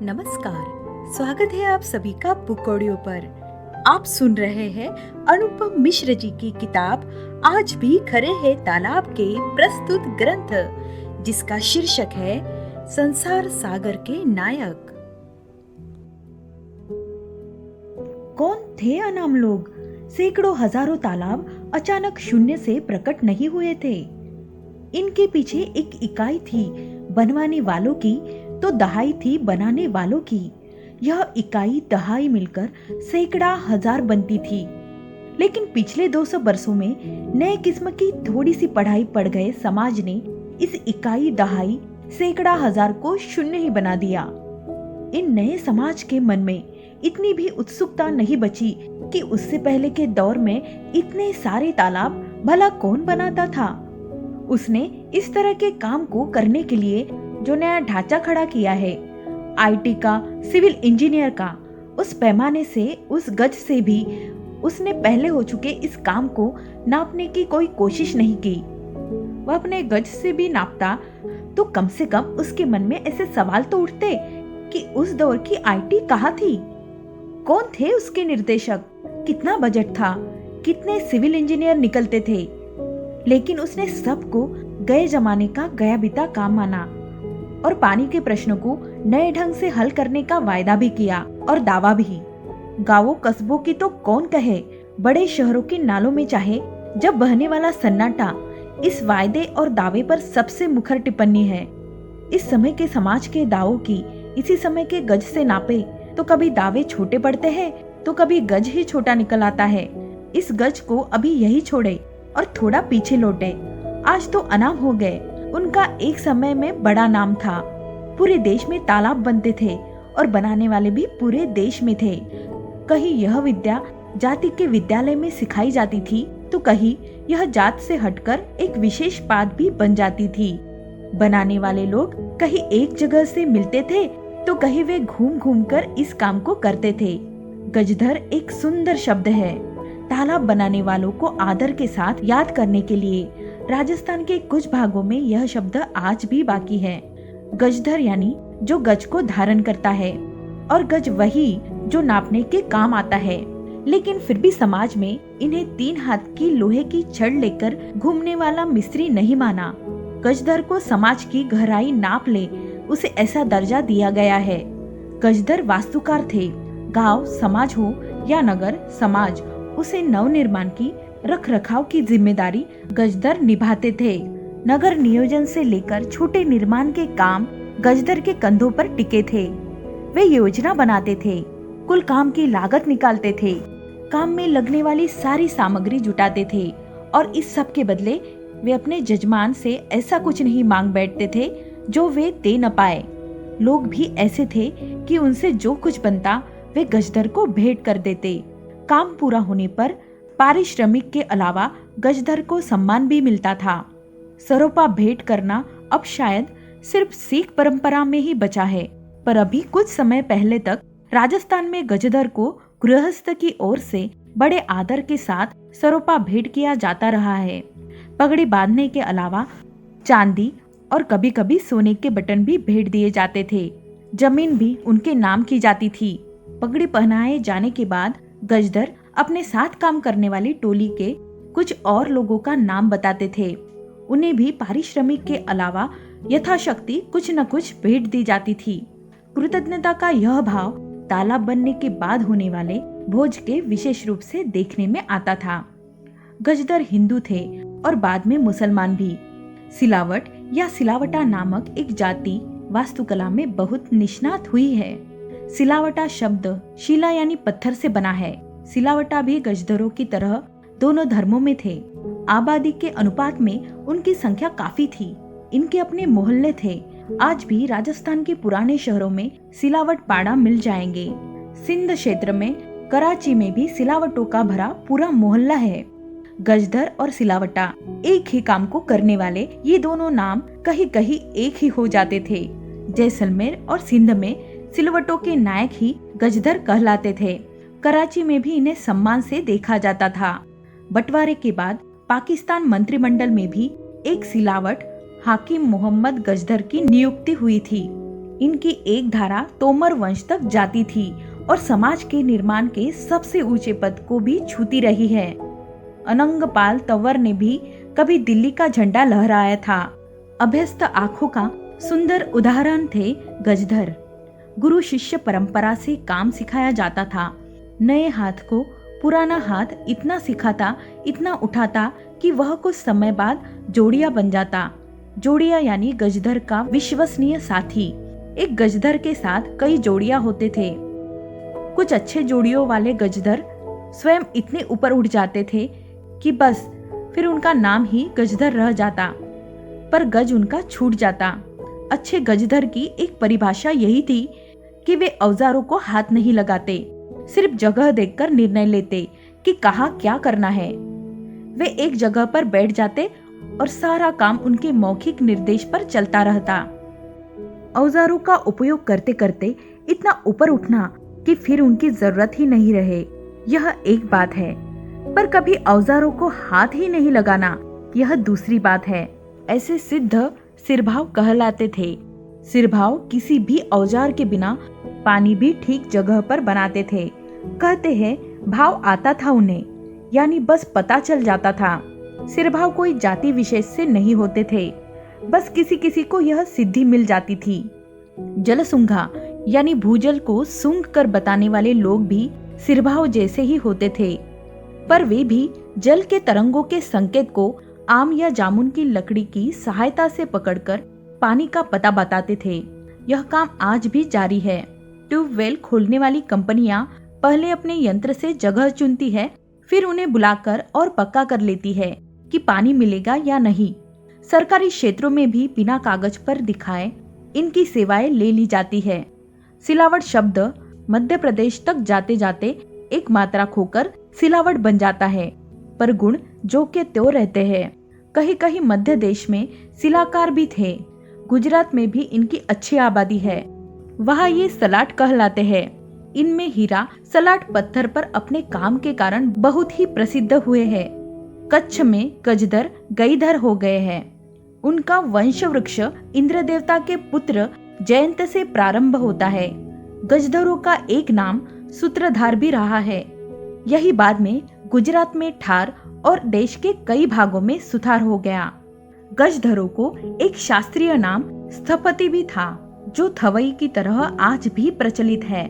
नमस्कार, स्वागत है आप सभी का बुक ऑडियो पर। आप सुन रहे हैं अनुपम मिश्र जी की किताब आज भी खरे हैं तालाब के प्रस्तुत ग्रंथ, जिसका शीर्षक है संसार सागर के नायक। कौन थे अनाम लोग? सैकड़ों हजारों तालाब अचानक शून्य से प्रकट नहीं हुए थे। इनके पीछे एक इकाई थी बनवाने वालों की, तो दहाई थी बनाने वालों की। यह इकाई दहाई मिलकर सैकड़ा हजार बनती थी। लेकिन पिछले 200 वर्षों में नए किस्म की थोड़ी सी पढ़ाई पड़ गए समाज ने इस इकाई दहाई सैकड़ा हजार को शून्य ही बना दिया। इन नए समाज के मन में इतनी भी उत्सुकता नहीं बची कि उससे पहले के दौर में इतने सारे तालाब भला कौन बनाता था। उसने इस तरह के काम को करने के लिए जो नया ढांचा खड़ा किया है, आईटी का, सिविल इंजीनियर का, उस पैमाने से, उस गज से भी उसने पहले हो चुके इस काम को नापने की कोई कोशिश नहीं की। वह अपने गज से भी नापता तो कम से कम उसके मन में ऐसे सवाल तो उठते कि उस दौर की आईटी कहाँ थी, कौन थे उसके निर्देशक, कितना बजट था, कितने सिविल इंजीनियर निकलते थे। लेकिन उसने सबको गए जमाने का गया बीता काम माना और पानी के प्रश्नों को नए ढंग से हल करने का वायदा भी किया और दावा भी। गांवों कस्बों की तो कौन कहे, बड़े शहरों के नालों में चाहे जब बहने वाला सन्नाटा इस वायदे और दावे पर सबसे मुखर टिप्पणी है। इस समय के समाज के दावों की इसी समय के गज से नापे तो कभी दावे छोटे पड़ते हैं तो कभी गज ही छोटा निकल आता है। इस गज को अभी यही छोड़े और थोड़ा पीछे लौटे। आज तो अनाम हो गए। उनका एक समय में बड़ा नाम था। पूरे देश में तालाब बनते थे और बनाने वाले भी पूरे देश में थे। कहीं यह विद्या जाति के विद्यालय में सिखाई जाती थी तो कहीं यह जात से हटकर एक विशेष पाठ भी बन जाती थी। बनाने वाले लोग कहीं एक जगह से मिलते थे तो कहीं वे घूम घूम कर इस काम को करते थे। गजधर एक सुंदर शब्द है। तालाब बनाने वालों को आदर के साथ याद करने के लिए राजस्थान के कुछ भागों में यह शब्द आज भी बाकी है। गजधर यानी जो गज को धारण करता है, और गज वही जो नापने के काम आता है। लेकिन फिर भी समाज में इन्हें 3 हाथ की लोहे की छड़ लेकर घूमने वाला मिस्त्री नहीं माना। गजधर को समाज की गहराई नाप ले, उसे ऐसा दर्जा दिया गया है। गजधर वास्तुकार थे। गांव समाज हो या नगर समाज, उसे नव निर्माण की रख रखाव की जिम्मेदारी गजधर निभाते थे। नगर नियोजन से लेकर छोटे निर्माण के काम गजधर के कंधों पर टिके थे। वे योजना बनाते थे, कुल काम की लागत निकालते थे, काम में लगने वाली सारी सामग्री जुटाते थे और इस सब के बदले वे अपने जजमान से ऐसा कुछ नहीं मांग बैठते थे जो वे दे न पाए। लोग भी ऐसे थे कि उनसे जो कुछ बनता वे गजधर को भेंट कर देते। काम पूरा होने पर पारिश्रमिक के अलावा गजधर को सम्मान भी मिलता था। सरोपा भेंट करना अब शायद सिर्फ सिख परंपरा में ही बचा है, पर अभी कुछ समय पहले तक राजस्थान में गजधर को गृहस्थ की ओर से बड़े आदर के साथ सरोपा भेंट किया जाता रहा है। पगड़ी बांधने के अलावा चांदी और कभी कभी सोने के बटन भी भेंट दिए जाते थे। जमीन भी उनके नाम की जाती थी। पगड़ी पहनाए जाने के बाद गजधर अपने साथ काम करने वाली टोली के कुछ और लोगों का नाम बताते थे। उन्हें भी पारिश्रमिक के अलावा यथाशक्ति कुछ न कुछ भेंट दी जाती थी। कृतज्ञता का यह भाव तालाब बनने के बाद होने वाले भोज के विशेष रूप से देखने में आता था। गजधर हिंदू थे और बाद में मुसलमान भी। सिलावट या सिलावटा नामक एक जाति वास्तुकला में बहुत निष्णात हुई है। सिलावटा शब्द शिला यानी पत्थर से बना है। सिलावटा भी गजधरों की तरह दोनों धर्मों में थे। आबादी के अनुपात में उनकी संख्या काफी थी। इनके अपने मोहल्ले थे। आज भी राजस्थान के पुराने शहरों में सिलावट पाड़ा मिल जाएंगे। सिंध क्षेत्र में कराची में भी सिलावटों का भरा पूरा मोहल्ला है। गजधर और सिलावटा एक ही काम को करने वाले ये दोनों नाम कहीं कहीं एक ही हो जाते थे। जैसलमेर और सिंध में सिलवटों के नायक ही गजधर कहलाते थे। कराची में भी इन्हें सम्मान से देखा जाता था। बंटवारे के बाद पाकिस्तान मंत्रिमंडल में भी एक सिलावट हाकिम मोहम्मद गजधर की नियुक्ति हुई थी। इनकी एक धारा तोमर वंश तक जाती थी और समाज के निर्माण के सबसे ऊंचे पद को भी छूती रही है। अनंगपाल तंवर ने भी कभी दिल्ली का झंडा लहराया था। अभ्यस्त आंखों का सुंदर उदाहरण थे गजधर। गुरु शिष्य परंपरा से काम सिखाया जाता था। नए हाथ को पुराना हाथ इतना सिखाता, इतना उठाता कि वह कुछ समय बाद जोड़िया बन जाता। जोड़िया यानी गजधर का विश्वसनीय साथी। एक गजधर के साथ कई जोड़िया होते थे। कुछ अच्छे जोड़ियों वाले गजधर स्वयं इतने ऊपर उठ जाते थे कि बस फिर उनका नाम ही गजधर रह जाता, पर गज उनका छूट जाता। अच्छे गजधर की एक परिभाषा यही थी कि वे औजारों को हाथ नहीं लगाते, सिर्फ जगह देखकर निर्णय लेते कि कहाँ क्या करना है। वे एक जगह पर बैठ जाते और सारा काम उनके मौखिक निर्देश पर चलता रहता। औजारों का उपयोग करते करते इतना ऊपर उठना कि फिर उनकी जरूरत ही नहीं रहे, यह एक बात है, पर कभी औजारों को हाथ ही नहीं लगाना, यह दूसरी बात है। ऐसे सिद्ध सिरभाव कहलाते थे। सिरभाव किसी भी औजार के बिना पानी भी ठीक जगह पर बनाते थे। कहते हैं भाव आता था उन्हें, यानी बस पता चल जाता था। सिरभाव कोई जाति विशेष से नहीं होते थे, बस किसी किसी को यह सिद्धि मिल जाती थी। जलसूंघा यानी भूजल को सूंघ कर बताने वाले लोग भी सिरभाव जैसे ही होते थे, पर वे भी जल के तरंगों के संकेत को आम या जामुन की लकड़ी की सहायता से पकड़कर पानी का पता बताते थे। यह काम आज भी जारी है। ट्यूबवेल खोलने वाली कंपनियां पहले अपने यंत्र से जगह चुनती है, फिर उन्हें बुलाकर और पक्का कर लेती है कि पानी मिलेगा या नहीं। सरकारी क्षेत्रों में भी बिना कागज पर दिखाए इनकी सेवाएं ले ली जाती है। सिलावट शब्द मध्य प्रदेश तक जाते जाते एक मात्रा खोकर सिलावट बन जाता है, पर गुण जो के त्यों रहते हैं। कहीं कहीं मध्य देश में सिलाकार भी थे। गुजरात में भी इनकी अच्छी आबादी है। वहाँ ये सलाट कहलाते हैं। इनमें हीरा सलाट पत्थर पर अपने काम के कारण बहुत ही प्रसिद्ध हुए हैं। कच्छ में गजधर गईधर हो गए हैं। उनका वंश वृक्ष इंद्र देवता के पुत्र जयंत से प्रारंभ होता है। गजधरों का एक नाम सूत्रधार भी रहा है। यही बाद में गुजरात में ठार और देश के कई भागों में सुथार हो गया। गजधरों को एक शास्त्रीय नाम स्थपति भी था, जो थवई की तरह आज भी प्रचलित है।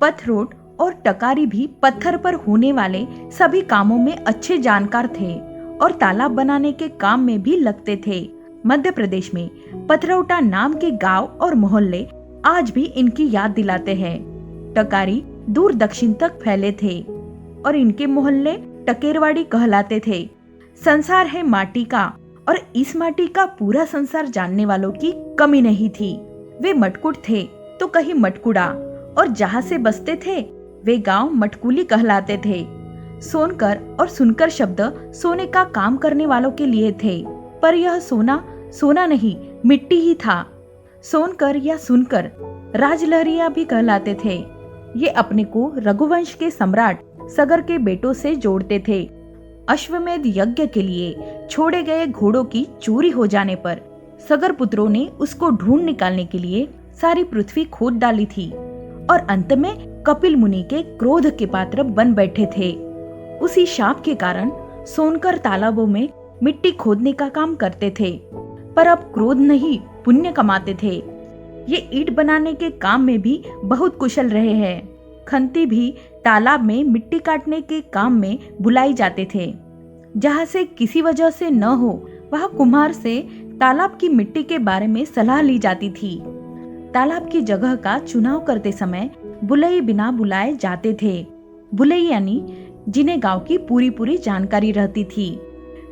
पथरोट और टकारी भी पत्थर पर होने वाले सभी कामों में अच्छे जानकार थे और तालाब बनाने के काम में भी लगते थे। मध्य प्रदेश में पथरौटा नाम के गांव और मोहल्ले आज भी इनकी याद दिलाते हैं। टकारी दूर दक्षिण तक फैले थे और इनके मोहल्ले टकेरवाड़ी कहलाते थे। संसार है माटी का और इस माटी का पूरा संसार जानने वालों की कमी नहीं थी। वे मटकुट थे तो कहीं मटकुड़ा, और जहाँ से बसते थे वे गांव मटकुली कहलाते थे। सोनकर और सुनकर शब्द सोने का काम करने वालों के लिए थे, पर यह सोना सोना नहीं मिट्टी ही था। सोनकर या सुनकर राजलहरिया भी कहलाते थे। ये अपने को रघुवंश के सम्राट सगर के बेटों से जोड़ते थे। अश्वमेध यज्ञ के लिए छोड़े गए घोड़ों की चोरी हो जाने पर सगर पुत्रों ने उसको ढूंढ निकालने के लिए सारी पृथ्वी खोद डाली थी और अंत में कपिल मुनि के क्रोध के पात्र बन बैठे थे। उसी शाप के कारण सोनकर तालाबों में मिट्टी खोदने का काम करते थे, पर अब क्रोध नहीं पुण्य कमाते थे। ये ईंट बनाने के काम में भी बहुत कुशल रहे हैं। खंती भी तालाब में मिट्टी काटने के काम में बुलाई जाते थे। जहाँ से किसी वजह से न हो, वहाँ कुम्हार से तालाब की मिट्टी के बारे में सलाह ली जाती थी। तालाब की जगह का चुनाव करते समय बुलई बिना बुलाए जाते थे। बुलई यानी जिन्हें गांव की पूरी पूरी जानकारी रहती थी।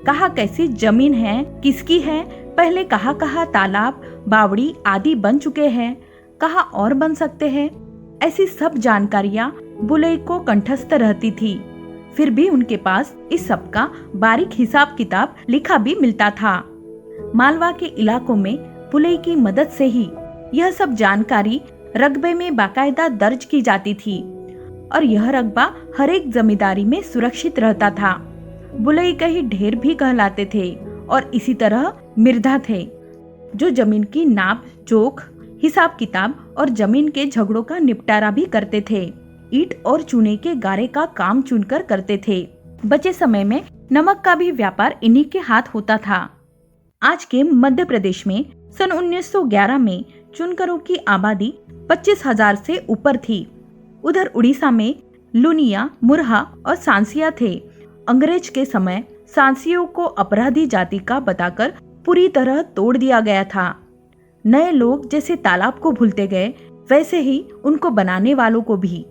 कहाँ कैसी जमीन है, किसकी है, पहले कहाँ कहाँ तालाब बावड़ी आदि बन चुके हैं, कहाँ और बन सकते हैं, ऐसी सब जानकारियाँ बुलई को कंठस्थ रहती थी। फिर भी उनके पास इस सब का बारीक हिसाब किताब लिखा भी मिलता था। मालवा के इलाकों में बुलई की मदद से ही यह सब जानकारी रकबे में बाकायदा दर्ज की जाती थी और यह रकबा हर एक जमींदारी में सुरक्षित रहता था। बुलई कहीं ढेर भी कहलाते थे और इसी तरह मिर्धा थे, जो जमीन की नाप जोख हिसाब किताब और जमीन के झगड़ों का निपटारा भी करते थे। ईंट और चूने के गारे का काम चुनकर करते थे। बचे समय में नमक का भी व्यापार इन्हीं के हाथ होता था। आज के मध्य प्रदेश में सन 1911 में चुनकरों की आबादी 25,000 से ऊपर थी। उधर उड़ीसा में लुनिया, मुरहा और सांसिया थे। अंग्रेज के समय सांसियों को अपराधी जाति का बताकर पूरी तरह तोड़ दिया गया था। नए लोग जैसे तालाब को भूलते गए, वैसे ही उनको बनाने वालों को भी।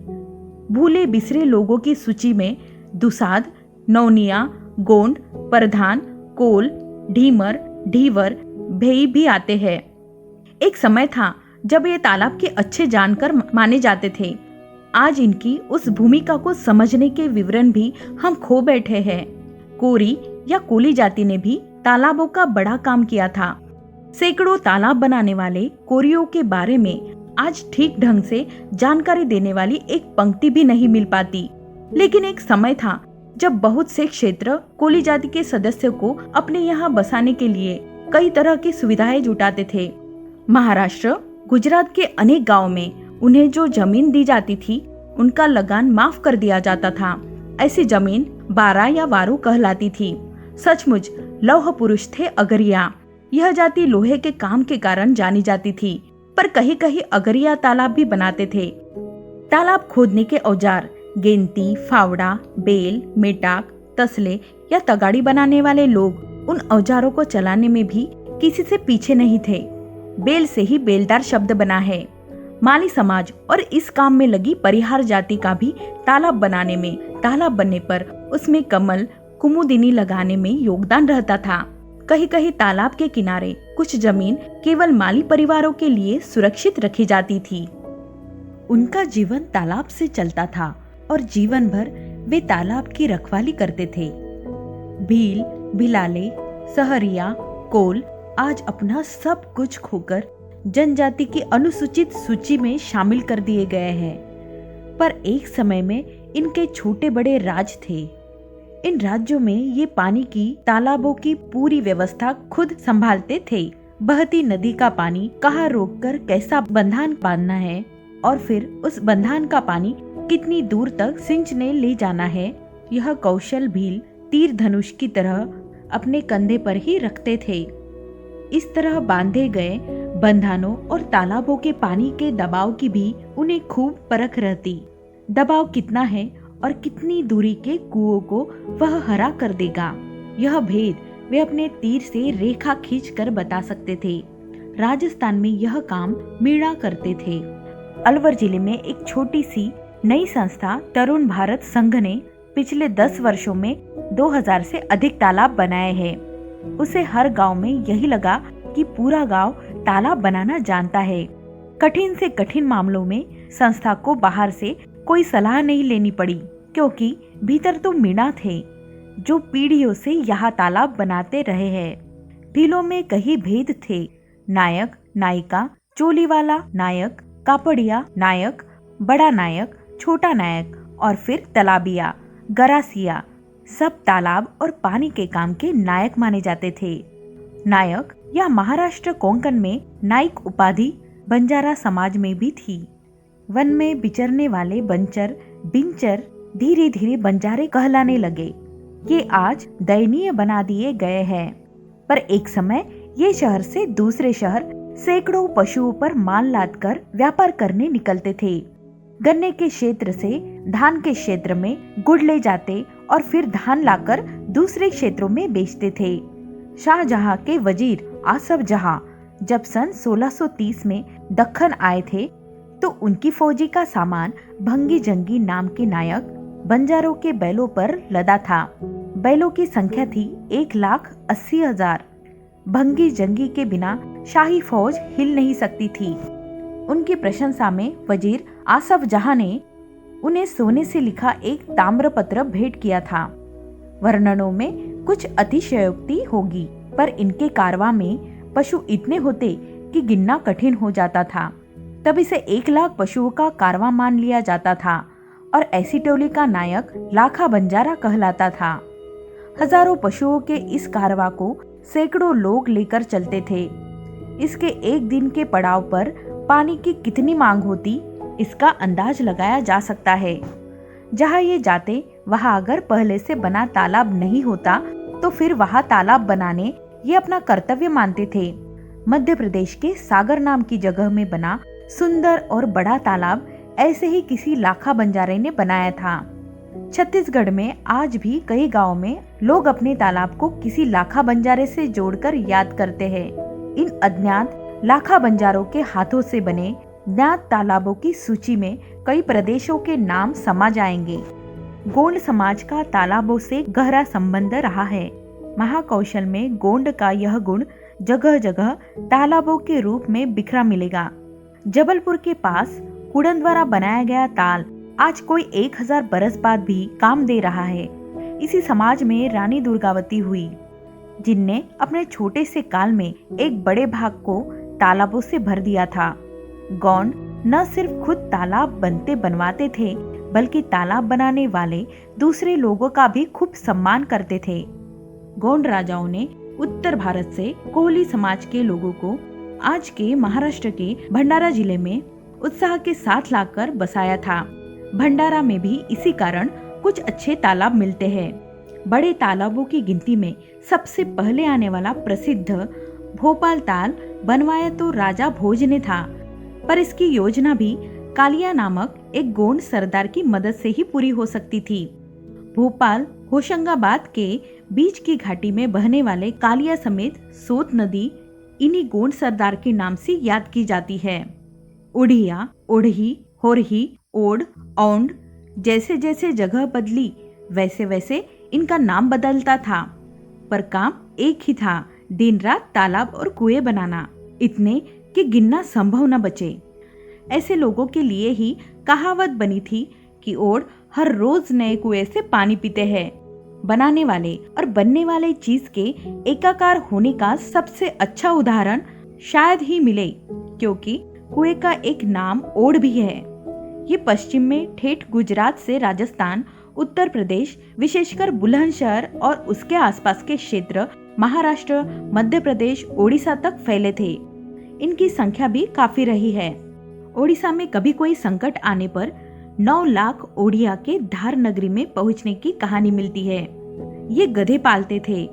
भूले बिसरे लोगों की सूची में दुसाध, नौनिया, गोंड, परधान, कोल, ढीमर, ढीवर, भेई भी आते हैं। एक समय था जब ये तालाब के अच्छे जानकर माने जाते थे। आज इनकी उस भूमिका को समझने के विवरण भी हम खो बैठे हैं। कोरी या कोली जाति ने भी तालाबों का बड़ा काम किया था। सैकड़ों तालाब बनाने वाले कोरियों के बारे में आज ठीक ढंग से जानकारी देने वाली एक पंक्ति भी नहीं मिल पाती। लेकिन एक समय था जब बहुत से क्षेत्र कोली जाति के सदस्यों को अपने यहाँ बसाने के लिए कई तरह की सुविधाएं जुटाते थे। महाराष्ट्र, गुजरात के अनेक गांवों में उन्हें जो जमीन दी जाती थी उनका लगान माफ कर दिया जाता था। ऐसी जमीन बारा या वारू कहलाती थी। सचमुच लौह पुरुष थे अगरिया। यह जाति लोहे के काम के कारण जानी जाती थी, पर कहीं कहीं अगरिया तालाब भी बनाते थे। तालाब खोदने के औजार गेंती, फावड़ा, बेल, मेटाक, तसले या तगाड़ी बनाने वाले लोग उन औजारों को चलाने में भी किसी से पीछे नहीं थे। बेल से ही बेलदार शब्द बना है। माली समाज और इस काम में लगी परिहार जाति का भी तालाब बनाने में, तालाब बनने पर उसमें कमल, कुमुदिनी लगाने में योगदान रहता था। कहीं कहीं तालाब के किनारे कुछ जमीन केवल माली परिवारों के लिए सुरक्षित रखी जाती थी। उनका जीवन तालाब से चलता था और जीवन भर वे तालाब की रखवाली करते थे। भील, भिलाले, सहरिया, कोल आज अपना सब कुछ खोकर जनजाति की अनुसूचित सूची में शामिल कर दिए गए हैं। पर एक समय में इनके छोटे बड़े राज थे। इन राज्यों में ये पानी की, तालाबों की पूरी व्यवस्था खुद संभालते थे। बहती नदी का पानी कहाँ रोककर कैसा बंधान बांधना है और फिर उस बंधान का पानी कितनी दूर तक सिंचने ले जाना है, यह कौशल भील तीर धनुष की तरह अपने कंधे पर ही रखते थे। इस तरह बांधे गए बंधानों और तालाबों के पानी के दबाव की भी उन्हें खूब परख रहती। दबाव कितना है और कितनी दूरी के कुओं को वह हरा कर देगा, यह भेद वे अपने तीर से रेखा खींचकर बता सकते थे। राजस्थान में यह काम मीणा करते थे। अलवर जिले में एक छोटी सी नई संस्था तरुण भारत संघ ने पिछले 10 वर्षों में 2000 से अधिक तालाब बनाए हैं। उसे हर गांव में यही लगा कि पूरा गांव तालाब बनाना जानता है। कठिन से कठिन मामलों में संस्था को बाहर से कोई सलाह नहीं लेनी पड़ी, क्योंकि भीतर तो मीणा थे जो पीढ़ियों से यहाँ तालाब बनाते रहे हैं। भीलों में कई भेद थे। नायक, नायिका, चोलीवाला नायक, कापड़िया नायक, बड़ा नायक, छोटा नायक और फिर तालाबिया, गरासिया, सब तालाब और पानी के काम के नायक माने जाते थे। नायक या महाराष्ट्र कोंकण में नाइक उपाधि बंजारा समाज में भी थी। वन में विचरने वाले बंचर, बिंचर धीरे धीरे बंजारे कहलाने लगे। ये आज दयनीय बना दिए गए हैं, पर एक समय ये शहर से दूसरे शहर सैकड़ों पशुओं पर माल लादकर व्यापार करने निकलते थे। गन्ने के क्षेत्र से धान के क्षेत्र में गुड़ ले जाते और फिर धान लाकर दूसरे क्षेत्रों में बेचते थे। शाहजहां के वजीर आसफ जहां जब सन 1630 में दक्खन आए थे तो उनकी फौजी का सामान भंगी जंगी नाम के नायक बंजारों के बैलों पर लदा था। बैलों की संख्या थी 1,80,000। भंगी जंगी के बिना शाही फौज हिल नहीं सकती थी। उनकी प्रशंसा में वजीर आसफ जहां ने उन्हें सोने से लिखा एक ताम्रपत्र भेंट किया था। वर्णनों में कुछ अतिशयोक्ति होगी, पर इनके कारवां में पशु इतने होते कि गिनना कठिन हो जाता था। तब इसे 1,00,000 पशुओं का कारवां मान लिया जाता था और ऐसी टोली का नायक लाखा बंजारा कहलाता था। हजारों पशुओं के इस कारवां को सैकड़ों लोग लेकर चलते थे। इसके एक दिन के पड़ाव पर पानी की कितनी मांग होती, इसका अंदाज लगाया जा सकता है। जहाँ ये जाते वहाँ अगर पहले से बना तालाब नहीं होता तो फिर वहाँ तालाब बनाने ये अपना कर्तव्य मानते थे। मध्य प्रदेश के सागर नाम की जगह में बना सुंदर और बड़ा तालाब ऐसे ही किसी लाखा बंजारे ने बनाया था। छत्तीसगढ़ में आज भी कई गांवों में लोग अपने तालाब को किसी लाखा बंजारे से जोड़कर याद करते हैं। इन अज्ञात लाखा बंजारों के हाथों से बने ज्ञात तालाबों की सूची में कई प्रदेशों के नाम समा जाएंगे। गोंड समाज का तालाबों से गहरा संबंध रहा है। महाकौशल में गोंड का यह गुण जगह जगह तालाबों के रूप में बिखरा मिलेगा। जबलपुर के पास कुड़न द्वारा बनाया गया ताल आज कोई 1000 बरस बाद भी काम दे रहा है। इसी समाज में रानी दुर्गावती हुई, जिनने अपने छोटे से काल में एक बड़े भाग को तालाबों से भर दिया था। गोंड न सिर्फ खुद तालाब बनते बनवाते थे, बल्कि तालाब बनाने वाले दूसरे लोगों का भी खूब सम्मान करते थे। गोंड राजाओं ने उत्तर भारत से कोहली समाज के लोगों को आज के महाराष्ट्र के भंडारा जिले में उत्साह के साथ लाकर बसाया था। भंडारा में भी इसी कारण कुछ अच्छे तालाब मिलते हैं। बड़े तालाबों की गिनती में सबसे पहले आने वाला प्रसिद्ध भोपाल ताल बनवाया तो राजा भोज ने था, पर इसकी योजना भी कालिया नामक एक गोंड सरदार की मदद से ही पूरी हो सकती थी। भोपाल होशंगाबाद के बीच की घाटी में बहने वाले कालिया समेत सोत नदी इन्हीं गोंड सरदार के नाम से याद की जाती है। उड़िया, ओढ़ी, होरही, ओड, औंड जैसे जैसे जगह बदली वैसे वैसे इनका नाम बदलता था, पर काम एक ही था, दिन रात तालाब और कुएं बनाना, इतने कि गिनना संभव न बचे। ऐसे लोगों के लिए ही कहावत बनी थी कि ओड हर रोज नए कुएं से पानी पीते हैं। बनाने वाले और बनने वाले चीज के एकाकार होने का सबसे अच्छा उदाहरण शायद ही मिले, क्योंकि कुएं का एक नाम ओड भी है। ये पश्चिम में ठेठ गुजरात से राजस्थान, उत्तर प्रदेश, विशेषकर बुलंदशहर और उसके आसपास के क्षेत्र, महाराष्ट्र, मध्य प्रदेश, ओडिशा तक फैले थे। इनकी संख्या भी काफी रही है। ओडिशा में कभी कोई संकट आने पर 9 लाख ओडिया के धार नगरी में पहुंचने की कहानी मिलती है। ये गधे पालते थे,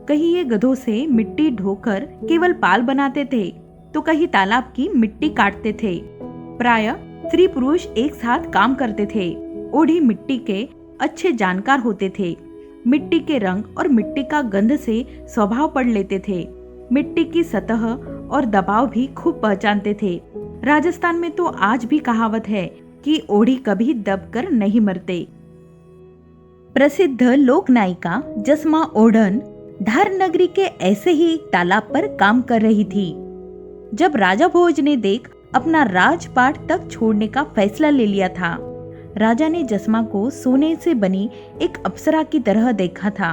कहीं ये गधों से मिट्टी ढोकर केवल पाल बनाते थे, तो कहीं तालाब की मिट्टी काटते थे। प्रायः स्त्री पुरुष एक साथ काम करते थे। ओढ़ी मिट्टी के अच्छे जानकार होते थे। मिट्टी के रंग और मिट्टी का गंध से स्वभाव पढ़ लेते थे। मिट्टी की सतह और दबाव भी खूब पहचानते थे। राजस्थान में तो आज भी कहावत है कि ओढ़ी कभी दबकर नहीं मरते। प्रसिद्ध लोक नायिका जसमा ओढ़न धार नगरी के ऐसे ही तालाब पर काम कर रही थी। जब राजा भोज ने देख अपना राजपाट तक छोड़ने का फैसला ले लिया था। राजा ने जसमा को सोने से बनी एक अप्सरा की तरह देखा था,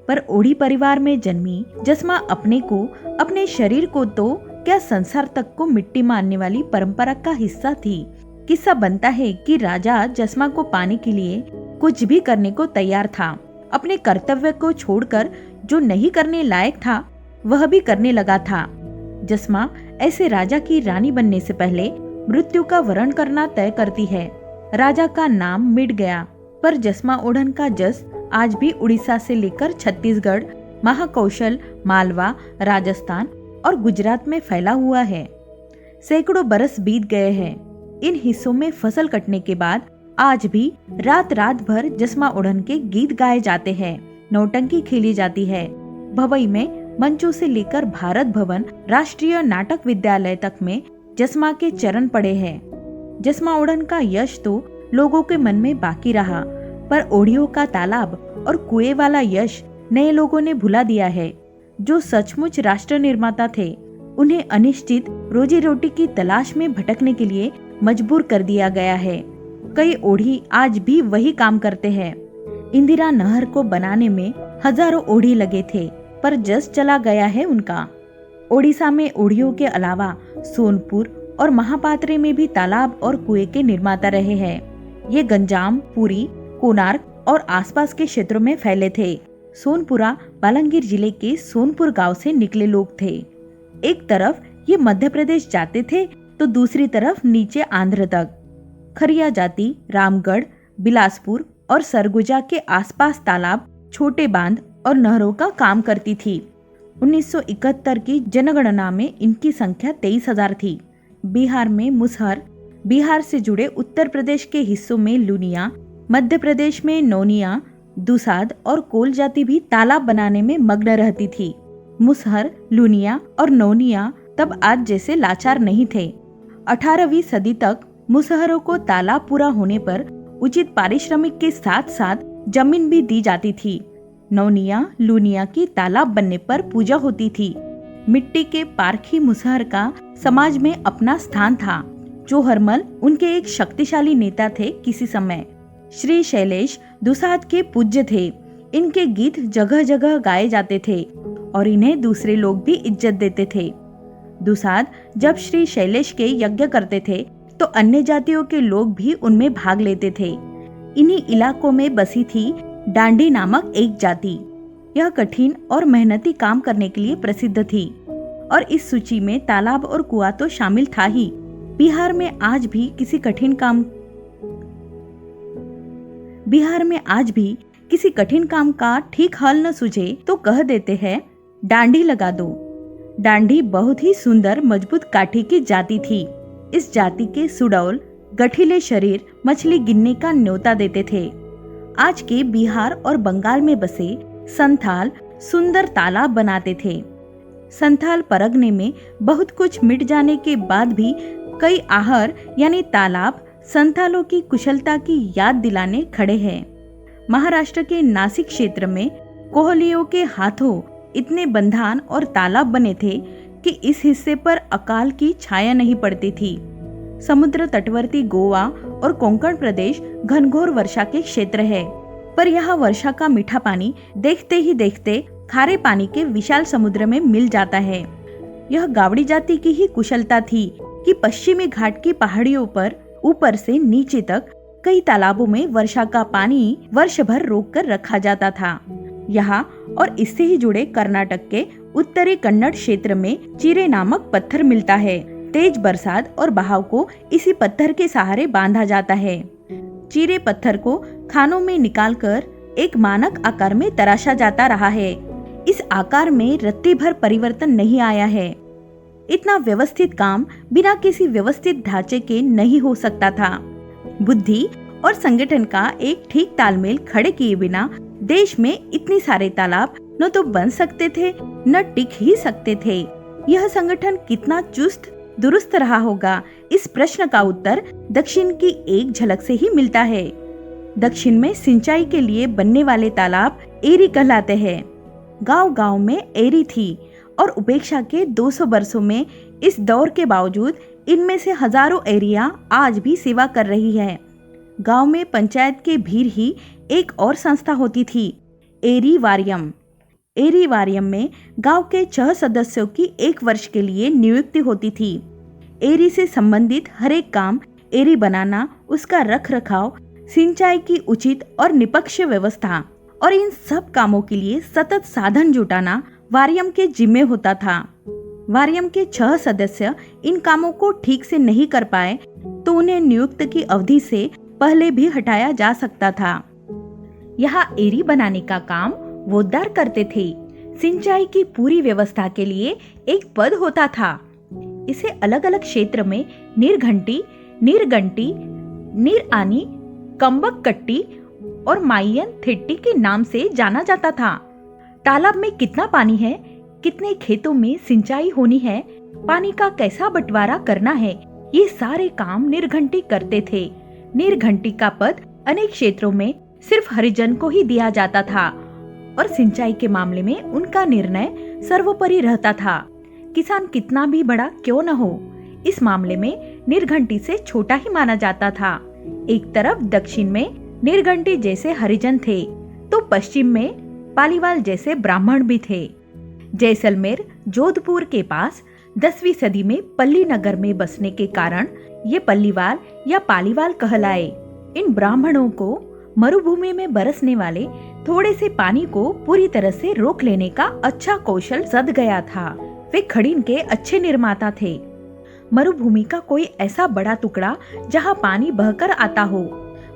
पर ओढ़ी परिवार में जन्मी जसमा अपने को, अपने शरीर को तो क्या संसार तक को मिट्टी मारने वाली परंपरा का हिस्सा थी। किस्सा बनता है कि राजा जसमा को पाने के लिए कुछ भी करने को तैयार था। अपने कर्तव्य को छोड़कर जो नहीं करने लायक था वह भी करने लगा था। जसमा ऐसे राजा की रानी बनने से पहले मृत्यु का वरण करना तय करती है। राजा का नाम मिट गया, पर जसमा ओढ़न का जस आज भी उड़ीसा से लेकर छत्तीसगढ़, महाकौशल, मालवा, राजस्थान और गुजरात में फैला हुआ है। सैकड़ों बरस बीत गए हैं। इन हिस्सों में फसल कटने के बाद आज भी रात रात भर जसमा ओढ़न के गीत गाए जाते हैं, नौटंकी खेली जाती है। भवई में मंचों से लेकर भारत भवन, राष्ट्रीय नाटक विद्यालय तक में जसमा के चरण पड़े हैं। जसमा ओढ़न का यश तो लोगों के मन में बाकी रहा, पर ओढ़ियों का तालाब और कुएं वाला यश नए लोगों ने भुला दिया है। जो सचमुच राष्ट्र निर्माता थे, उन्हें अनिश्चित रोजी रोटी की तलाश में भटकने के लिए मजबूर कर दिया गया है। कई ओढ़ी आज भी वही काम करते हैं। इंदिरा नहर को बनाने में हजारों ओढ़ी लगे थे, पर जस चला गया है उनका। ओडिशा में ओढ़ियों के अलावा सोनपुर और महापात्रे में भी तालाब और कुएं के निर्माता रहे हैं। ये गंजाम, पुरी, कोणार्क और आसपास के क्षेत्रों में फैले थे। सोनपुरा बालंगीर जिले के सोनपुर गांव से निकले लोग थे। एक तरफ ये मध्य प्रदेश जाते थे तो दूसरी तरफ नीचे आंध्र तक। खरिया जाति रामगढ़, बिलासपुर और सरगुजा के आसपास तालाब, छोटे बांध और नहरों का काम करती थी। 1971 की जनगणना में इनकी संख्या 23,000 थी। बिहार में मुसहर, बिहार से जुड़े उत्तर प्रदेश के हिस्सों में लुनिया, मध्य प्रदेश में नौनिया, दुसाद और कोल जाति भी तालाब बनाने में मग्न रहती थी। मुसहर, लुनिया और नौनिया तब आज जैसे लाचार नहीं थे। 18वीं सदी तक मुसहरों को तालाब पूरा होने पर उचित पारिश्रमिक के साथ साथ जमीन भी दी जाती थी। नौनिया, लुनिया की तालाब बनने पर पूजा होती थी। मिट्टी के पारखी मुसहर का समाज में अपना स्थान था। चोहरमल उनके एक शक्तिशाली नेता थे किसी समय। श्री शैलेश दुसाद के पूज्य थे। इनके गीत जगह जगह गाए जाते थे और इन्हें दूसरे लोग भी इज्जत देते थे। दुसाद जब श्री शैलेश के यज्ञ करते थे तो अन्य जातियों के लोग भी उनमें भाग लेते थे। इन्हीं इलाकों में बसी थी डांडी नामक एक जाति। यह कठिन और मेहनती काम करने के लिए प्रसिद्ध थी और इस सूची में तालाब और कुआं तो शामिल था ही। बिहार में आज भी किसी कठिन काम का ठीक हल न सूझे तो कह देते हैं डांडी लगा दो। डांडी बहुत ही सुंदर मजबूत काठी की जाति थी। इस जाति के सुडौल गठीले शरीर मछली गिनने का न्योता देते थे। आज के बिहार और बंगाल में बसे संथाल सुंदर तालाब बनाते थे। संथाल परगने में बहुत कुछ मिट जाने के बाद भी कई आहर यानी तालाब संथालों की कुशलता की याद दिलाने खड़े हैं। महाराष्ट्र के नासिक क्षेत्र में कोहलियों के हाथों इतने बंधान और तालाब बने थे कि इस हिस्से पर अकाल की छाया नहीं पड़ती थी। समुद्र तटवर्ती गोवा और कोंकण प्रदेश घनघोर वर्षा के क्षेत्र है, पर यहाँ वर्षा का मीठा पानी देखते ही देखते खारे पानी के विशाल समुद्र में मिल जाता है। यह गावड़ी जाति की ही कुशलता थी कि पश्चिमी घाट की पहाड़ियों पर ऊपर से नीचे तक कई तालाबों में वर्षा का पानी वर्ष भर रोक कर रखा जाता था। यहाँ और इससे ही जुड़े कर्नाटक के उत्तरी कन्नड़ क्षेत्र में चीरे नामक पत्थर मिलता है। तेज बरसात और बहाव को इसी पत्थर के सहारे बांधा जाता है। चीरे पत्थर को खानों में निकालकर एक मानक आकार में तराशा जाता रहा है। इस आकार में रत्ती भर परिवर्तन नहीं आया है। इतना व्यवस्थित काम बिना किसी व्यवस्थित ढांचे के नहीं हो सकता था। बुद्धि और संगठन का एक ठीक तालमेल खड़े किए बिना देश में इतने सारे तालाब न तो बन सकते थे न टिक ही सकते थे। यह संगठन कितना चुस्त दुरुस्त रहा होगा, इस प्रश्न का उत्तर दक्षिण की एक झलक से ही मिलता है। दक्षिण में सिंचाई के लिए बनने वाले तालाब एरी कहलाते हैं। गांव-गांव में एरी थी और उपेक्षा के 200 वर्षों में इस दौर के बावजूद इनमें से हजारों एरिया आज भी सेवा कर रही है। गांव में पंचायत के भीतर ही एक और संस्था होती थी, एरी वारियम। एरी वारियम में गांव के 6 सदस्यों की 1 वर्ष के लिए नियुक्ति होती थी। एरी से संबंधित हर एक काम, एरी बनाना, उसका रख रखाव, सिंचाई की उचित और निष्पक्ष व्यवस्था और इन सब कामों के लिए सतत साधन जुटाना वारियम के जिम्मे होता था। वारियम के 6 सदस्य इन कामों को ठीक से नहीं कर पाए तो उन्हें नियुक्त की अवधि से पहले भी हटाया जा सकता था। यहाँ एरी बनाने का काम वोदार करते थे। सिंचाई की पूरी व्यवस्था के लिए एक पद होता था। इसे अलग अलग क्षेत्र में नीरघंटी, नीरगंटी, नीरआनी, कम्बक कट्टी और माइयन थेट्टी के नाम से जाना जाता था। तालाब में कितना पानी है, कितने खेतों में सिंचाई होनी है, पानी का कैसा बंटवारा करना है, ये सारे काम नीरघंटी करते थे। नीरघंटी का पद अनेक क्षेत्रों में सिर्फ हरिजन को ही दिया जाता था और सिंचाई के मामले में उनका निर्णय सर्वोपरि रहता था। किसान कितना भी बड़ा क्यों न हो, इस मामले में नीरघंटी से छोटा ही माना जाता था। एक तरफ दक्षिण में नीरघंटी जैसे हरिजन थे तो पश्चिम में पालीवाल जैसे ब्राह्मण भी थे। जैसलमेर, जोधपुर के पास 10वीं सदी में पल्ली नगर में बसने के कारण ये पल्लीवाल या पालीवाल कहलाए। इन ब्राह्मणों को मरुभूमि में बरसने वाले थोड़े से पानी को पूरी तरह से रोक लेने का अच्छा कौशल सध गया था। वे खड़ीन के अच्छे निर्माता थे। मरुभूमि का कोई ऐसा बड़ा टुकड़ा जहाँ पानी बहकर आता हो।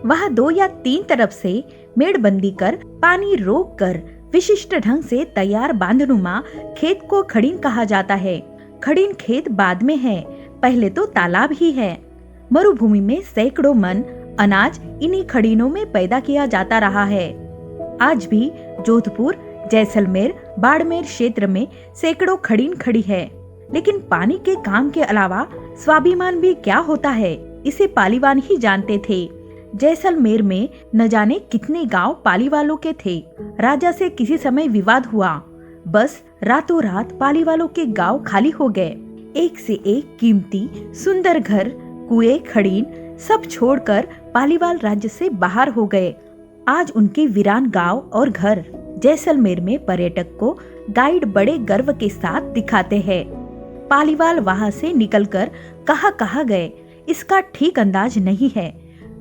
वह 2 या 3 तरफ से मेड़बंदी कर पानी रोक कर विशिष्ट ढंग से तैयार बांधनुमा खेत को खड़ीन कहा जाता है। खड़ीन खेत बाद में है, पहले तो तालाब ही है। मरुभूमि में सैकड़ों मन अनाज इन्हीं खड़ीनों में पैदा किया जाता रहा है। आज भी जोधपुर, जैसलमेर, बाड़मेर क्षेत्र में सैकड़ों खड़ीन खड़ी है। लेकिन पानी के काम के अलावा स्वाभिमान भी क्या होता है, इसे पालीवान ही जानते थे। जैसलमेर में न जाने कितने गांव पाली वालों के थे। राजा से किसी समय विवाद हुआ, बस रातों रात पाली वालों के गांव खाली हो गए। एक से एक कीमती सुंदर घर, कुएं, खड़ीन सब छोड़कर पालीवाल राज्य से बाहर हो गए। आज उनके वीरान गांव और घर जैसलमेर में पर्यटक को गाइड बड़े गर्व के साथ दिखाते हैं। पालीवाल वहां से निकलकर कहाँ गए इसका ठीक अंदाज नहीं है,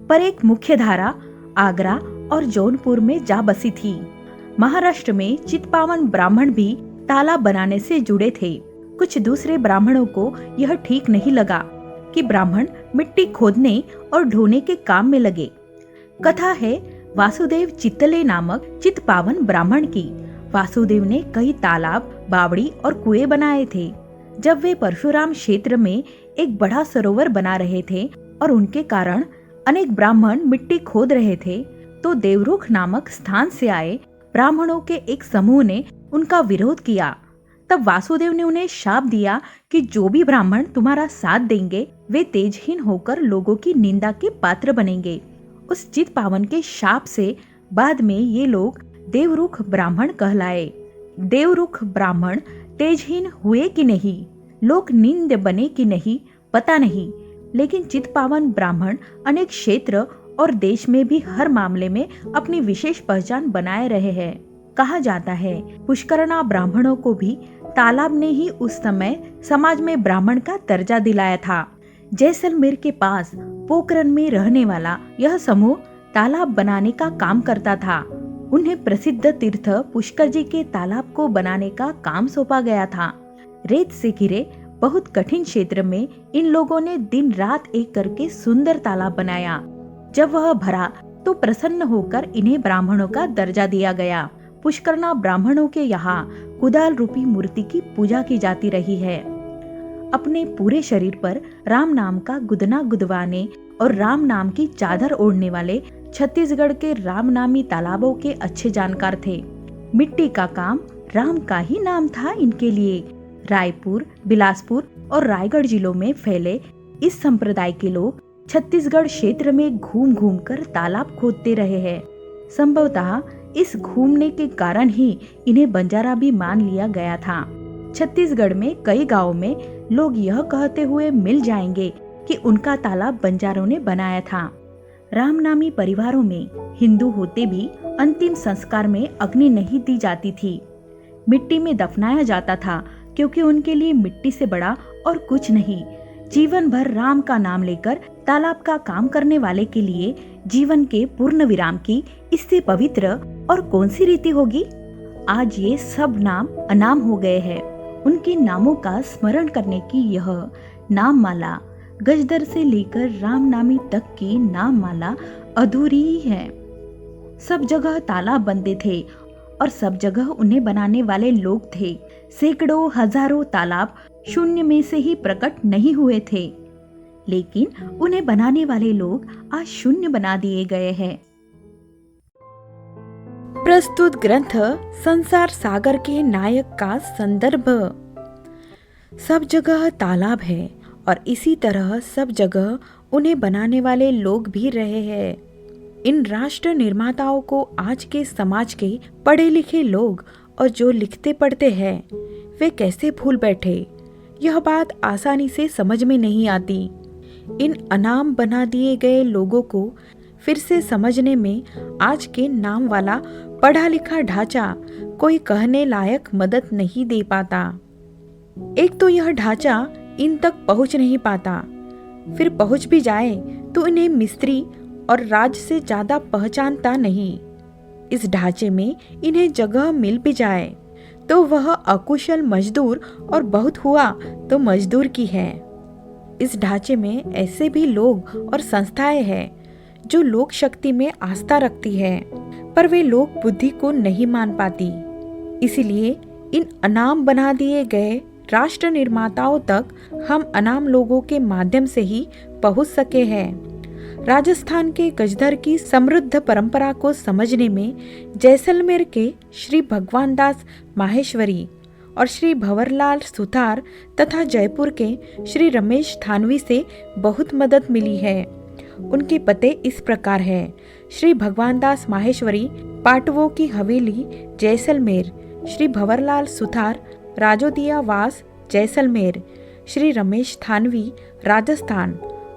पर एक मुख्य धारा आगरा और जौनपुर में जा बसी थी। महाराष्ट्र में चितपावन ब्राह्मण भी तालाब बनाने से जुड़े थे। कुछ दूसरे ब्राह्मणों को यह ठीक नहीं लगा कि ब्राह्मण मिट्टी खोदने और ढोने के काम में लगे। कथा है वासुदेव चित्तले नामक चितपावन ब्राह्मण की। वासुदेव ने कई तालाब, बावड़ी और कुएं बनाए थे। जब वे परशुराम क्षेत्र में एक बड़ा सरोवर बना रहे थे और उनके कारण अनेक ब्राह्मण मिट्टी खोद रहे थे, तो देवरुख नामक स्थान से आए ब्राह्मणों के एक समूह ने उनका विरोध किया। तब वासुदेव ने उन्हें शाप दिया कि जो भी ब्राह्मण तुम्हारा साथ देंगे वे तेजहीन होकर लोगों की निंदा के पात्र बनेंगे। उस चितपावन के शाप से बाद में ये लोग देवरुख ब्राह्मण कहलाए। देवरुख ब्राह्मण तेजहीन हुए कि नहीं, लोक निंद बने कि नहीं, पता नहीं, लेकिन चितपावन ब्राह्मण अनेक क्षेत्र और देश में भी हर मामले में अपनी विशेष पहचान बनाए रहे हैं। कहा जाता है पुष्करणा ब्राह्मणों को भी तालाब ने ही उस समय समाज में ब्राह्मण का दर्जा दिलाया था। जैसलमेर के पास पोखरण में रहने वाला यह समूह तालाब बनाने का काम करता था। उन्हें प्रसिद्ध तीर्थ पुष्कर जी के तालाब को बनाने का काम सौंपा गया था। रेत से घिरे बहुत कठिन क्षेत्र में इन लोगों ने दिन रात एक करके सुंदर तालाब बनाया। जब वह भरा तो प्रसन्न होकर इन्हें ब्राह्मणों का दर्जा दिया गया। पुष्करणा ब्राह्मणों के यहाँ कुदाल रूपी मूर्ति की पूजा की जाती रही है। अपने पूरे शरीर पर राम नाम का गुदना गुदवाने और राम नाम की चादर ओढ़ने वाले छत्तीसगढ़ के राम नामी तालाबों के अच्छे जानकार थे। मिट्टी का काम राम का ही नाम था इनके लिए। रायपुर, बिलासपुर और रायगढ़ जिलों में फैले इस संप्रदाय के लोग छत्तीसगढ़ क्षेत्र में घूम घूम कर तालाब खोदते रहे हैं। संभवतः इस घूमने के कारण ही इन्हें बंजारा भी मान लिया गया था। छत्तीसगढ़ में कई गांवों में लोग यह कहते हुए मिल जाएंगे कि उनका तालाब बंजारों ने बनाया था। रामनामी परिवारों में हिंदू होते भी अंतिम संस्कार में अग्नि नहीं दी जाती थी। मिट्टी में दफनाया जाता था, क्योंकि उनके लिए मिट्टी से बड़ा और कुछ नहीं। जीवन भर राम का नाम लेकर तालाब का काम करने वाले के लिए जीवन के पूर्ण विराम की इससे पवित्र और कौन सी रीति होगी। आज ये सब नाम अनाम हो गए हैं। उनके नामों का स्मरण करने की यह नाम माला गजदर से लेकर रामनामी तक की नाम माला अधूरी ही है। सब जगह तालाब बनते थे और सब जगह उन्हें बनाने वाले लोग थे। सैकड़ों हजारों तालाब शून्य में से ही प्रकट नहीं हुए थे, लेकिन उन्हें बनाने वाले लोग आज शून्य बना दिए गए हैं। प्रस्तुत ग्रंथ संसार सागर के नायक का संदर्भ। सब जगह तालाब है और इसी तरह सब जगह उन्हें बनाने वाले लोग भी रहे हैं। इन राष्ट्र निर्माताओं को आज के समाज के पढ़े लिखे लोग और जो लिखते पढ़ते हैं वे कैसे भूल बैठे, यह बात आसानी से समझ में नहीं आती। इन अनाम बना दिए गए लोगों को फिर से समझने में आज के नाम वाला पढ़ा लिखा ढांचा कोई कहने लायक मदद नहीं दे पाता। एक तो यह ढांचा इन तक पहुंच नहीं पाता, फिर पहुंच भी जाए तो इन्हें मिस्त्री और राज से ज्यादा पहचानता नहीं। इस ढांचे में इन्हें जगह मिल भी जाए तो वह अकुशल मजदूर और बहुत हुआ तो मजदूर की है। इस ढांचे में ऐसे भी लोग और संस्थाएं हैं जो लोक शक्ति में आस्था रखती है, पर वे लोक बुद्धि को नहीं मान पाती। इसीलिए इन अनाम बना दिए गए राष्ट्र निर्माताओं तक हम अनाम लोगों के माध्यम से ही पहुंच सके हैं। राजस्थान के गजधर की समृद्ध परंपरा को समझने में जैसलमेर के श्री भगवान दास माहेश्वरी और श्री भंवरलाल सुतार तथा जयपुर के श्री रमेश थानवी से बहुत मदद मिली है। उनके पते इस प्रकार है: श्री भगवान दास माहेश्वरी, पाटवों की हवेली, जैसलमेर। श्री भंवरलाल सुतार, राजोदिया वास, जैसलमेर। श्री रमेश थानवी, राजस्थान,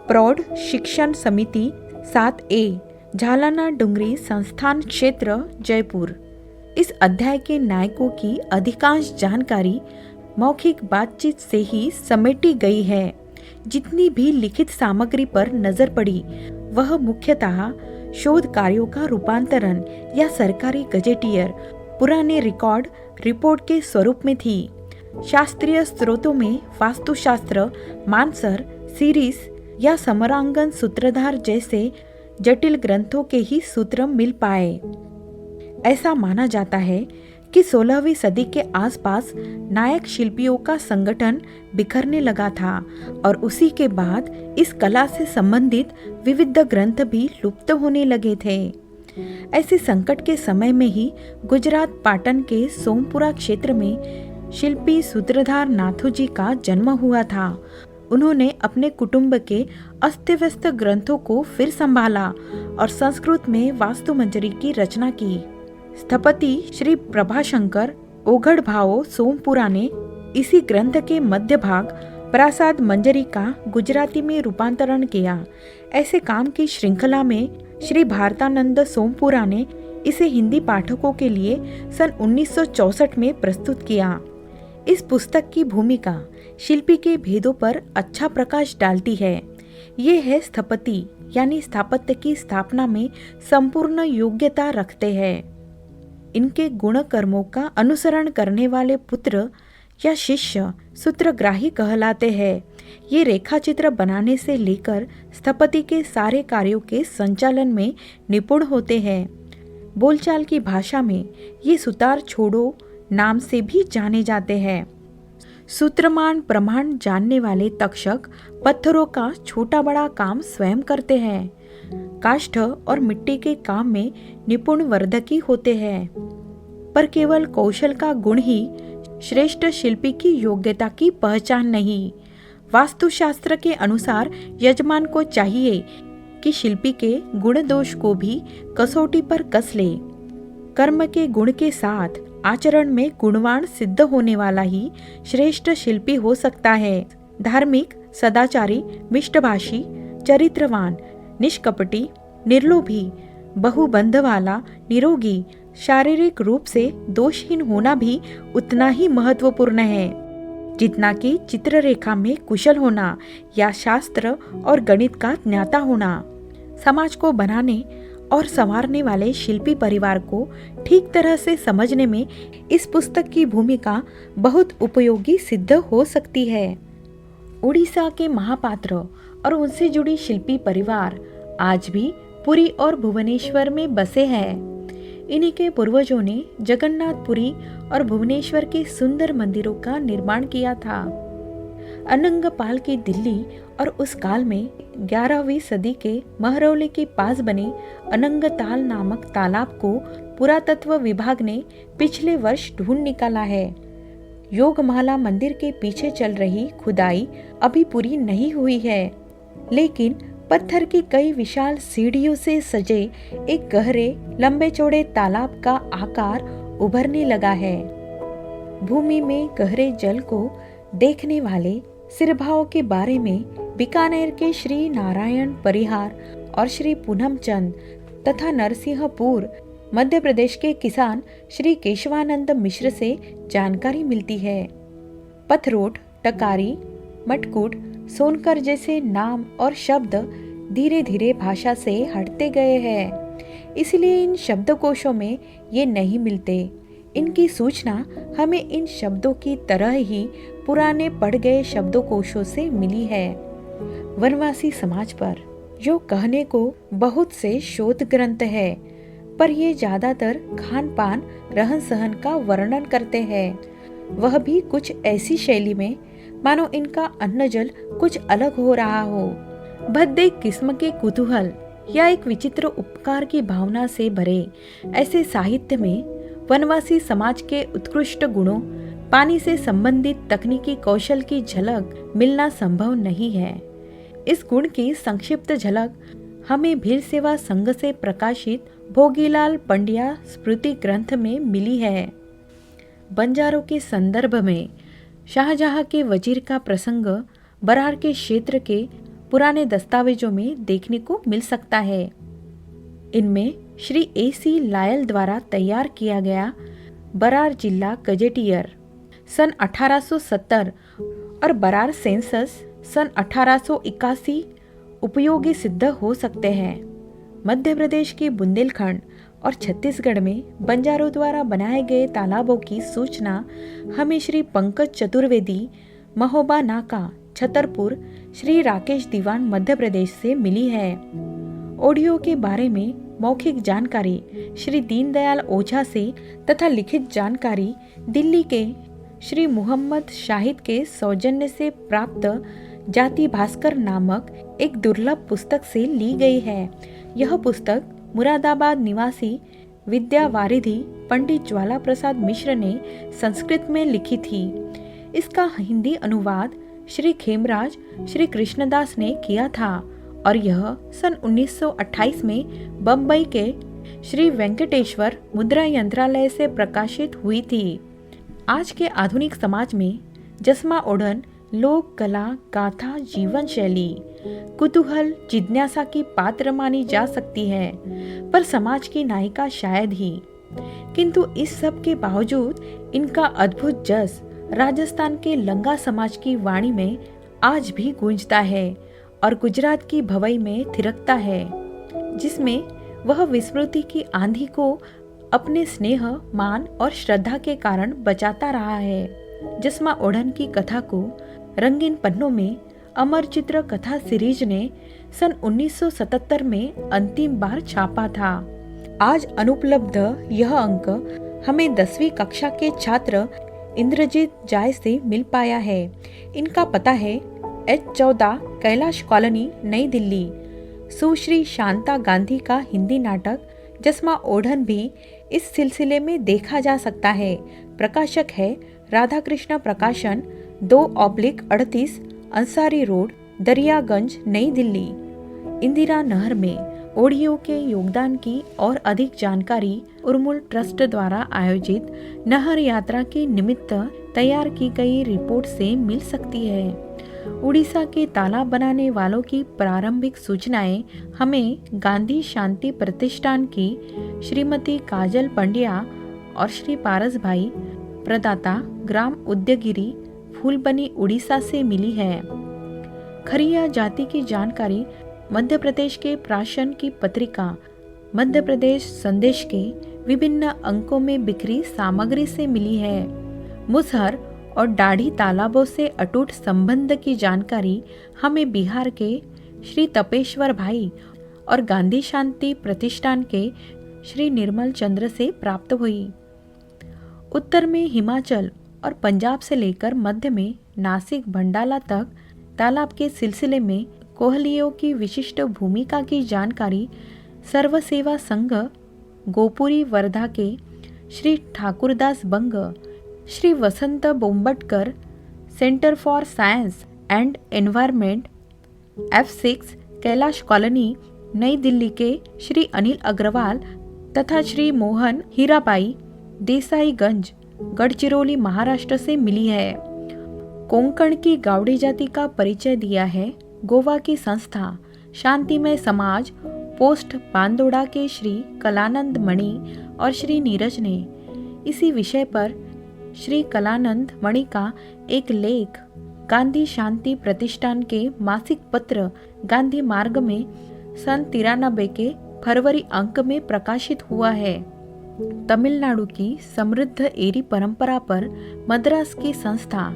प्रौढ़ शिक्षण समिति 7A, झालाना डुंगरी संस्थान क्षेत्र, जयपुर। इस अध्याय के नायकों की अधिकांश जानकारी मौखिक बातचीत से ही समेटी गई है। जितनी भी लिखित सामग्री पर नजर पड़ी वह मुख्यतः शोध कार्यों का रूपांतरण या सरकारी गजेटियर पुराने रिकॉर्ड रिपोर्ट के स्वरूप में थी। शास्त्रीय स्रोतों में वास्तुशास्त्र, मानसर, सीरीज या समरांगन सूत्रधार जैसे जटिल ग्रंथों के ही सूत्र मिल पाए। ऐसा माना जाता है कि 16वीं सदी के आसपास नायक शिल्पियों का संगठन बिखरने लगा था और उसी के बाद इस कला से संबंधित विविध ग्रंथ भी लुप्त होने लगे थे। ऐसे संकट के समय में ही गुजरात पाटन के सोमपुरा क्षेत्र में शिल्पी सूत्रधार नाथूजी का जन्म हुआ था। उन्होंने अपने कुटुंब के अस्त व्यस्त ग्रंथों को फिर संभाला और संस्कृत में वास्तुमंजरी की रचना की। स्थपति श्री प्रभाशंकर ओघड़ भावो सोमपुरा ने इसी ग्रंथ के मध्य भाग प्रासाद मंजरी का गुजराती में रूपांतरण किया। ऐसे काम की श्रृंखला में श्री भारतानंद सोमपुरा ने इसे हिंदी पाठकों के लिए सन 1964 में प्रस्तुत किया। इस पुस्तक की भूमिका शिल्पी के भेदों पर अच्छा प्रकाश डालती है। ये है स्थपति यानी स्थापत्य की स्थापना में संपूर्ण योग्यता रखते हैं। इनके गुण कर्मों का अनुसरण करने वाले पुत्र या शिष्य सूत्रग्राही कहलाते हैं। ये रेखाचित्र बनाने से लेकर स्थपति के सारे कार्यों के संचालन में निपुण होते हैं। बोलचाल की भाषा में ये सुतार छोड़ो नाम से भी जाने जाते हैं। सूत्रमान प्रमाण जानने वाले तक्षक पत्थरों का छोटा बड़ा काम स्वयं करते हैं। काष्ठ और मिट्टी के काम में निपुण वर्धकी होते हैं, पर केवल कौशल का गुण ही श्रेष्ठ शिल्पी की योग्यता की पहचान नहीं। वास्तुशास्त्र के अनुसार यजमान को चाहिए कि शिल्पी के गुण दोष को भी कसौटी पर कस ले। कर्म के गुण के साथ आचरण में गुणवान सिद्ध होने वाला ही श्रेष्ठ शिल्पी हो सकता है। धार्मिक, सदाचारी, मिष्टभाषी, चरित्रवान, निष्कपटी, निर्लोभी, बहुबंध वाला, निरोगी, शारीरिक रूप से दोषहीन होना भी उतना ही महत्वपूर्ण है जितना कि चित्ररेखा में कुशल होना या शास्त्र और गणित का ज्ञाता होना। समाज को बनाने और संवारने वाले शिल्पी परिवार को ठीक तरह से समझने में इस पुस्तक की भूमिका बहुत उपयोगी सिद्ध हो सकती है। उड़ीसा के महापात्र और उनसे जुड़ी शिल्पी परिवार आज भी पुरी और भुवनेश्वर में बसे हैं। इन्हीं के पूर्वजों ने जगन्नाथपुरी और भुवनेश्वर के सुंदर मंदिरों का निर्माण किया था। अनंगपाल की दिल्ली और उस काल में 11वीं सदी के महरौली के पास बने अनंगताल नामक तालाब को पुरातत्व विभाग ने पिछले वर्ष ढूंढ निकाला है। योगमाला मंदिर के पीछे चल रही खुदाई अभी पूरी नहीं हुई है, लेकिन पत्थर की कई विशाल सीढ़ियों से सजे एक गहरे लंबे चौड़े तालाब का आकार उभरने लगा है। भूमि में गहरे जल को देखने वाले सिरभाव के बारे में बीकानेर के श्री नारायण परिहार और श्री पूनम चंद तथा नरसिंहपुर मध्य प्रदेश के किसान श्री केशवानंद मिश्र से जानकारी मिलती है। पथरोट, टकारी, मटकूट, सोनकर जैसे नाम और शब्द धीरे धीरे भाषा से हटते गए हैं, इसलिए इन शब्दकोशों में ये नहीं मिलते। इनकी सूचना हमें इन शब्दों की तरह ही पुराने पढ़ गए शब्दकोशों से मिली है। वनवासी समाज पर, जो कहने को बहुत से शोध ग्रंथ है, पर ये ज्यादातर खान पान रहन सहन का वर्णन करते हैं। वह भी कुछ ऐसी शैली में मानो इनका अन्न जल कुछ अलग हो रहा हो। भद्दे किस्म के कुतूहल या एक विचित्र उपकार की भावना से भरे ऐसे साहित्य में वनवासी समाज के उत्कृष्ट गुणों, पानी से संबंधित तकनीकी कौशल की झलक मिलना संभव नहीं है। इस गुण की संक्षिप्त झलक हमें भील सेवा संघ से प्रकाशित भोगीलाल पंड्या स्मृति ग्रंथ में मिली है। बंजारों के संदर्भ में शाहजहां के वजीर का प्रसंग बरार के क्षेत्र के पुराने दस्तावेजों में देखने को मिल सकता है। इनमें श्री A.C. लायल द्वारा तैयार किया गया बरार जिला गजेटियर सन 1870 और बरार सेंसस सन 1881 उपयोगी सिद्ध हो सकते हैं। मध्य प्रदेश के बुंदेलखंड और छत्तीसगढ़ में बंजारों द्वारा बनाए गए तालाबों की सूचना हमें श्री पंकज चतुर्वेदी, महोबा नाका, छतरपुर, श्री राकेश दीवान, मध्य प्रदेश से मिली है। ऑडियो के बारे में मौखिक जानकारी श्री दीनदयाल ओझा से तथा लिखित जानकारी दिल्ली के श्री मोहम्मद शाहिद के सौजन्य से प्राप्त जाति भास्कर नामक एक दुर्लभ पुस्तक से ली गई है। यह पुस्तक मुरादाबाद निवासी विद्या वारिधि पंडित ज्वाला प्रसाद मिश्र ने संस्कृत में लिखी थी। इसका हिंदी अनुवाद श्री खेमराज श्री कृष्णदास ने किया था और यह सन 1928 में बम्बई के श्री वेंकटेश्वर मुद्रा यंत्रालय से प्रकाशित हुई थी। आज के आधुनिक समाज में जस्मा ओढ़न लोक कला, गाथा, जीवन शैली, कुतूहल, जिज्ञासा की पात्र मानी जा सकती है, पर समाज की नायिका शायद ही। किंतु इस सब के बावजूद इनका अद्भुत जस राजस्थान के लंगा समाज की वाणी में आज भी गूंजता है और गुजरात की भवई में थिरकता है, जिसमें वह विस्मृति की आंधी को अपने स्नेह, मान और श्रद्धा के कारण बचाता रहा है। जस्मा ओढ़न की कथा को रंगीन पन्नों में अमर चित्र कथा सीरीज ने सन 1977 में अंतिम बार छापा था। आज अनुपलब्ध यह अंक हमें 10वीं कक्षा के छात्र इंद्रजीत जाय से मिल पाया है। इनका पता है H14 कैलाश कॉलोनी, नई दिल्ली। सुश्री शांता गांधी का हिंदी नाटक जस्मा ओढ़न भी इस सिलसिले में देखा जा सकता है। प्रकाशक है राधा कृष्ण प्रकाशन, 2/38 अंसारी रोड, दरियागंज, नई दिल्ली। इंदिरा नहर में ऑडियो के योगदान की और अधिक जानकारी उर्मुल ट्रस्ट द्वारा आयोजित नहर यात्रा के निमित्त तैयार की गई रिपोर्ट से मिल सकती है। उड़ीसा के तालाब बनाने वालों की प्रारंभिक सूचनाएं हमें गांधी शांति प्रतिष्ठान की श्रीमती काजल पंड्या और श्री पारस भाई, प्रदाता ग्राम उद्यगिरी, फूलबनी, उड़ीसा से मिली है। खरिया जाति की जानकारी मध्य प्रदेश के प्राशन की पत्रिका मध्य प्रदेश संदेश के विभिन्न अंकों में बिखरी सामग्री से मिली है। मुसहर और दाढ़ी तालाबों से अटूट संबंध की जानकारी हमें बिहार के श्री तपेश्वर भाई और गांधी शांति प्रतिष्ठान के श्री निर्मल चंद्र से प्राप्त हुई। उत्तर में हिमाचल और पंजाब से लेकर मध्य में नासिक, भंडाला तक तालाब के सिलसिले में कोहलियों की विशिष्ट भूमिका की जानकारी सर्व सेवा संघ गोपुरी, वर्धा के Shri Thakurdas Bang, Shri Vasant Bombatkar, centre for science and environment, F6 Kailash colony, New Delhi के श्री अनिल अग्रवाल तथा श्री मोहन हीराबाई, देसाईगंज, गढ़चिरौली, महाराष्ट्र से मिली है। कोंकण की गावड़ी जाति का परिचय दिया है गोवा की संस्था शांतिमय समाज, पोस्ट बांदोड़ा के श्री कलानंद मणि और श्री नीरज ने। इसी विषय पर श्री कलानंद मणि का एक लेख गांधी शांति प्रतिष्ठान के मासिक पत्र गांधी मार्ग में सन 93 के फरवरी अंक में प्रकाशित हुआ है। तमिलनाडु की समृद्ध एरी परंपरा पर मद्रास की संस्था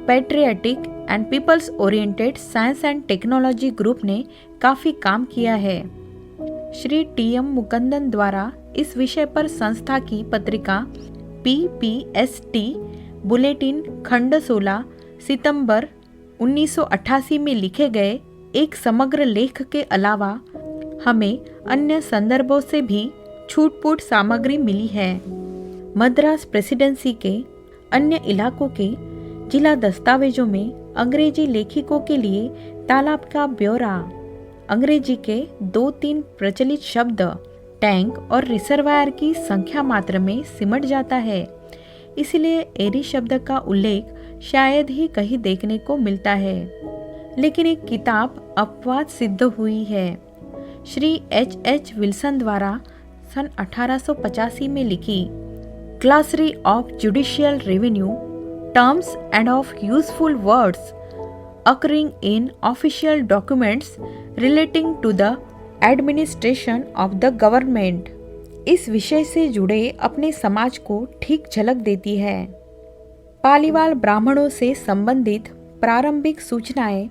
patriotic and people's oriented science and technology group ने काफ़ी काम किया है। श्री टी.एम. मुकुंदन द्वारा इस विषय पर संस्था की पत्रिका PPST बुलेटिन खंड 16 सितंबर 1988 में लिखे गए एक समग्र लेख के अलावा हमें अन्य संदर्भों से भी छूट-पूट सामग्री मिली है। मद्रास प्रेसिडेंसी के अन्य इलाकों के जिला दस्तावेजों में अंग्रेजी लेखिकों के लिए तालाब का ब्यौरा, अंग्रेजी के 2-3 प्रचलित शब्द, टैंक और रिजर्वायर की संख्या मात्र में सिमट जाता है। इसलिए एरी शब्द का उल्लेख शायद ही कहीं देखने को मिलता है। लेकिन एक किताब अपवाद सिद्ध हुई है। श्री H.H. विल्सन द्वारा सन 1885 में लिखी glossary of judicial revenue terms end of useful words occurring in official documents relating to the administration of the government इस विषय से जुड़े अपने समाज को ठीक झलक देती है। पालीवाल ब्राह्मणों से संबंधित प्रारंभिक सूचनाएं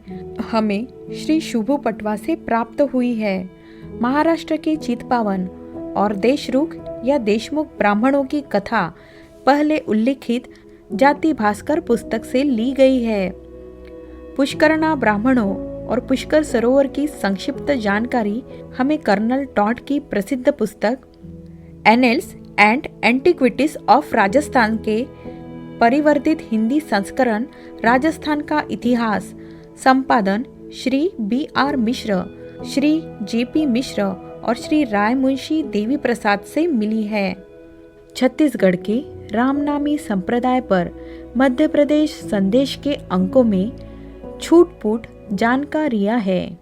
हमें श्री शुभु पटवा से प्राप्त हुई है। महाराष्ट्र के चितपावन और देशरुख या देशमुख ब्राह्मणों की कथा पहले उल्लिखित जाति भास्कर पुस्तक से ली गई है। पुष्करना ब्राह्मणों और पुष्कर सरोवर की संक्षिप्त जानकारी हमें कर्नल टॉड की प्रसिद्ध पुस्तक एनेल्स एंड एंटिक्विटीज ऑफ राजस्थान के परिवर्तित हिंदी संस्करण राजस्थान का इतिहास, संपादन श्री B.R. मिश्र, श्री J.P. मिश्र और श्री रायमुंशी देवी प्रसाद से मिली है। छत्तीसगढ़ के रामनामी संप्रदाय पर मध्य प्रदेश संदेश के अंकों में छूट-पूट जानकारियां है।